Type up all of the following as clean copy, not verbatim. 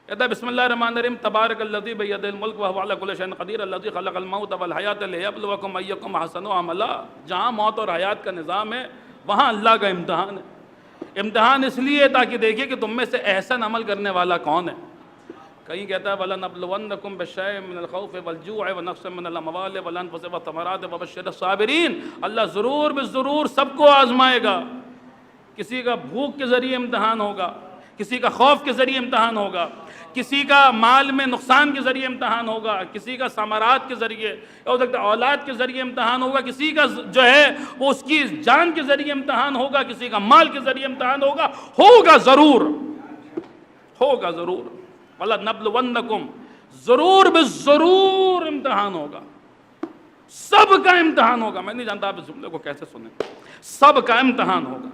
कहता है बिस्मिल्लाहिर्रहमानिर्रहीम तबारकल्लज़ी बियदिल मुल्क व हुवा अला कुल्लि शैइन क़दीर अल्लज़ी खलक़ल मौत वल हयात लियब्लुवकुम अय्युकुम अहसनु अमला। जहाँ मौत और हयात का निज़ाम है वहाँ अल्लाह का इम्तहान है। इम्तहान इसलिए ताकि देखिए कि तुम में से एहसन अमल करने वाला कौन है। कहीं कहता है वलनब्लुवन्नकुम बिशैइन मिनल खौफ़ि वल जू'i व नक़्सिन मिनल अमवालि वल अनफ़ुसि वथ थमराति व बश्शिरिस साबिरीन। अल्लाह ज़रूर बिज़रूर सबको आज़माएगा। किसी का भूख के ज़रिए इम्तहान होगा, किसी का खौफ के ज़रिए इम्तहान होगा, किसी का माल में नुकसान के ज़रिए इम्तहान होगा, किसी का समरात के ज़रिए, हो सकता है औलाद के ज़रिए इम्तहान होगा, किसी का जो है वो उसकी जान के ज़रिए इम्तहान होगा, किसी का माल के ज़रिए इम्तहान होगा। होगा ज़रूर, होगा ज़रूर। वला नब्लुवन्नकुम, ज़रूर ज़रूर इम्तहान होगा, सबका इम्तहान होगा। मैं नहीं जानता आप इस जुमले को कैसे सुने। सबका इम्तहान होगा,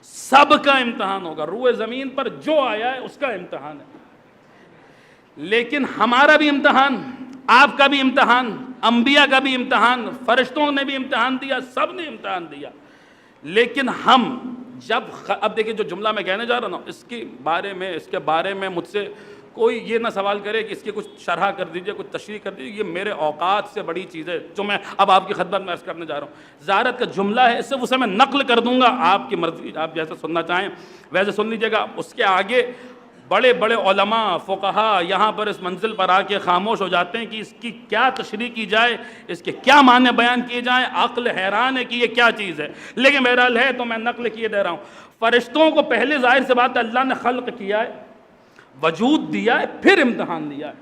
सबका इम्तहान होगा। रूए ज़मीन पर जो आया है उसका इम्तहान है। लेकिन हमारा भी इम्तहान, आपका भी इम्तहान, अंबिया का भी इम्तहान, फरिश्तों ने भी इम्तहान दिया, सब ने इम्तहान दिया। लेकिन हम जब अब देखिए जो जुमला मैं कहने जा रहा हूँ इसके बारे में मुझसे कोई ये ना सवाल करे कि इसकी कुछ शरह कर दीजिए, कुछ तशरीह कर दीजिए। ये मेरे औकात से बड़ी चीज़ है जो मैं अब आपकी खिदमत में अर्ज़ करने जा रहा हूँ। ज़ियारत का जुमला है, इससे उसे मैं नक़ल कर दूँगा, आपकी मर्ज़ी, आप जैसे सुनना चाहें वैसे सुन लीजिएगा। उसके आगे बड़े बड़े उलमा फ़ुक़हा यहाँ पर इस मंजिल पर आके खामोश हो जाते हैं कि इसकी क्या तशरीह की जाए, इसके क्या माने बयान किए जाएँ। अक्ल हैरान है कि ये क्या चीज़ है, लेकिन बहरहाल है तो मैं नक़ल किए दे रहा हूँ। फ़रिश्तों को पहले ज़ाहिर से बात अल्लाह ने खल्क़ किया है, वजूद दिया है, फिर इम्तहान दिया है।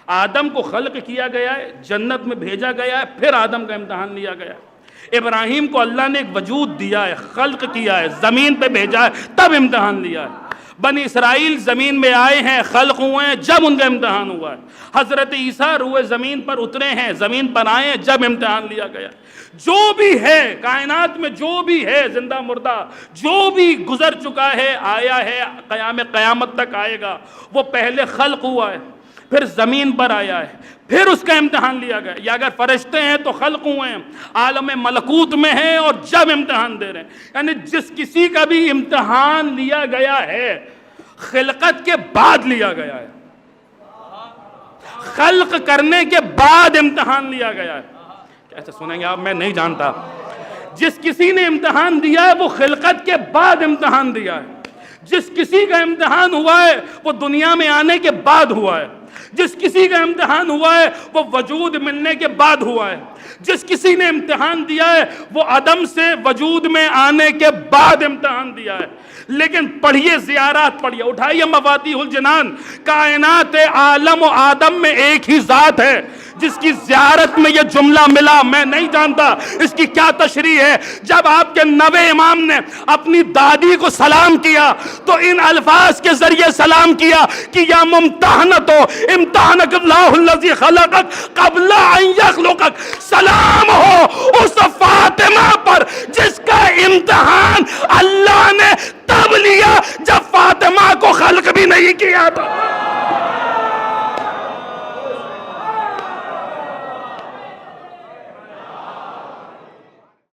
आदम को खल्क़ किया गया है, जन्नत में भेजा गया है, फिर आदम का इम्तहान लिया गया है। इब्राहीम को अल्लाह ने एक वजूद दिया है, खल्क़ किया है, ज़मीन पे भेजा है, तब इम्तहान लिया है। बनी इसराइल ज़मीन में आए हैं, खल्क़ हुए हैं, जब उनका इम्तहान हुआ है। हज़रत ईसा रूए ज़मीन पर उतरे हैं, ज़मीन पर आए हैं, जब इम्तहान लिया गया। जो भी है कायनात में, जो भी है जिंदा मुर्दा, जो भी गुजर चुका है, आया है, क़यामत तक आएगा, वो पहले खल्क़ हुआ है, फिर ज़मीन पर आया है, फिर उसका इम्तहान लिया गया। या अगर फरिश्ते हैं तो खल्क़ हुए हैं, आलम मलकूत में हैं और जब इम्तहान दे रहे हैं। यानी जिस किसी का भी इम्तहान लिया गया है, खिलकत के बाद लिया गया है, खल्क़ करने के बाद इम्तहान लिया गया है। कैसे सुनेंगे आप, मैं नहीं जानता। जिस किसी ने इम्तहान दिया है वो खिलकत के बाद इम्तहान दिया है। जिस किसी का इम्तहान हुआ है वो दुनिया में आने के बाद हुआ है। जिस किसी का इम्तहान हुआ है वो वजूद मिलने के बाद हुआ है। जिस किसी ने इम्तहान दिया है वो अदम से वजूद में आने के बाद इम्तहान दिया है। लेकिन पढ़िए, ज़ियारत पढ़िए, उठाइए मफातिहुल जनान। कायनात आलम और आदम में एक ही ज़ात है जिसकी ज़ियारत में यह जुमला मिला। मैं नहीं जानता इसकी क्या तशरीह है। जब आपके नबी इमाम ने अपनी दादी को सलाम किया तो इन अल्फाज के जरिए सलाम किया कि या मुम्तहनतो इम्तहनकल्लाहुल्लज़ी खलक़क क़ब्ला अन यख़्लुक़क। सलाम हो उस फातिमा पर जिसका इम्तहान अल्लाह ने तब लिया जब फातिमा को खल्क़ भी नहीं किया था।